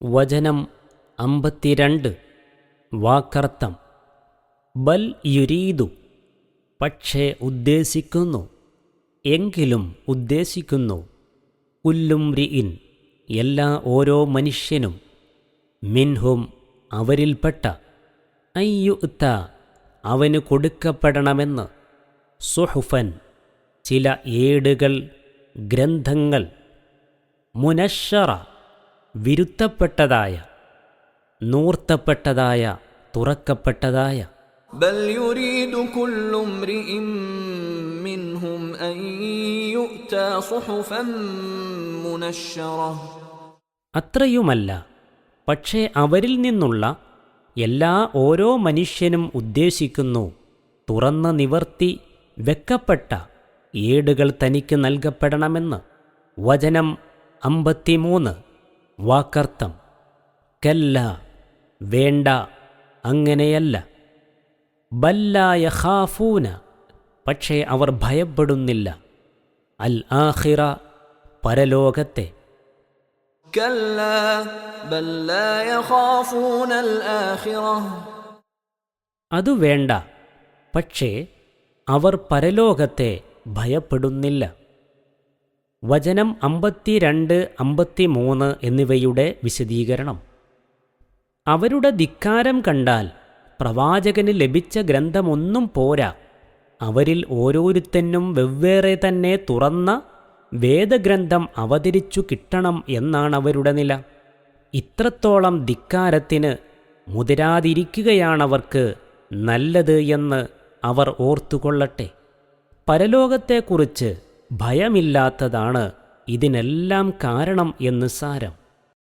വചനം 52. വാക്കർത്ഥം. ബൽ യുരീദു, പക്ഷേ ഉദ്ദേശിക്കുന്നു, എങ്കിലും ഉദ്ദേശിക്കുന്നു, കുല്ലുംരിഇൻ, എല്ലാ ഓരോ മനുഷ്യനും, മിൻഹും അവരിൽപ്പെട്ട, അയ്യുഅ്ത അവന് കൊടുക്കപ്പെടണമെന്ന്, സുഹുഫൻ ചില ഏടുകൾ, ഗ്രന്ഥങ്ങൾ, മുനശ്ശറ വിരുത്തപ്പെട്ടതായ, നൂർത്തപ്പെട്ടതായ, തുറക്കപ്പെട്ടതായ. ബൽ യുരീദു കുല്ലു ഇംറിഇൻ മിൻഹും അൻ യുഅ്താ സുഹുഫൻ മുനശ്ശറ. അത്രയുമല്ല, പക്ഷേ അവരിൽ നിന്നുള്ള എല്ലാ ഓരോ മനുഷ്യനും ഉദ്ദേശിക്കുന്നു, തുറന്ന നിവർത്തി വെക്കപ്പെട്ട ഏടുകൾ തനിക്ക് നൽകപ്പെടണമെന്ന്. വചനം 53. വാക്കർത്ഥം. കല്ല, വേണ്ട, അങ്ങനെയല്ല. ബല്ലാ യഖാഫൂന, പക്ഷേ അവർ ഭയപ്പെടുന്നില്ല, അൽ ആഖിറ, പരലോകത്തെ. കല്ലാ ബൽ ലാ യഖാഫൂന അൽ ആഖിറ. അതു വേണ്ട, പക്ഷേ അവർ പരലോകത്തെ ഭയപ്പെടുന്നില്ല. വചനം 52, 53 എന്നിവയുടെ വിശദീകരണം. അവരുടെ ധിക്കാരം കണ്ടാൽ പ്രവാചകന് ലഭിച്ച ഗ്രന്ഥമൊന്നും പോരാ, അവരിൽ ഓരോരുത്തനും വെവ്വേറെ തന്നെ തുറന്ന വേദഗ്രന്ഥം അവതരിച്ചു കിട്ടണം എന്നാണവരുടെ നില. ഇത്രത്തോളം ധിക്കാരത്തിന് മുതിരാതിരിക്കുകയാണവർക്ക് നല്ലത് എന്ന് അവർ ഓർത്തുകൊള്ളട്ടെ. പരലോകത്തെക്കുറിച്ച് ഭയമില്ലാത്തതാണ് ഇതിനെല്ലാം കാരണം എന്ന് സാരം.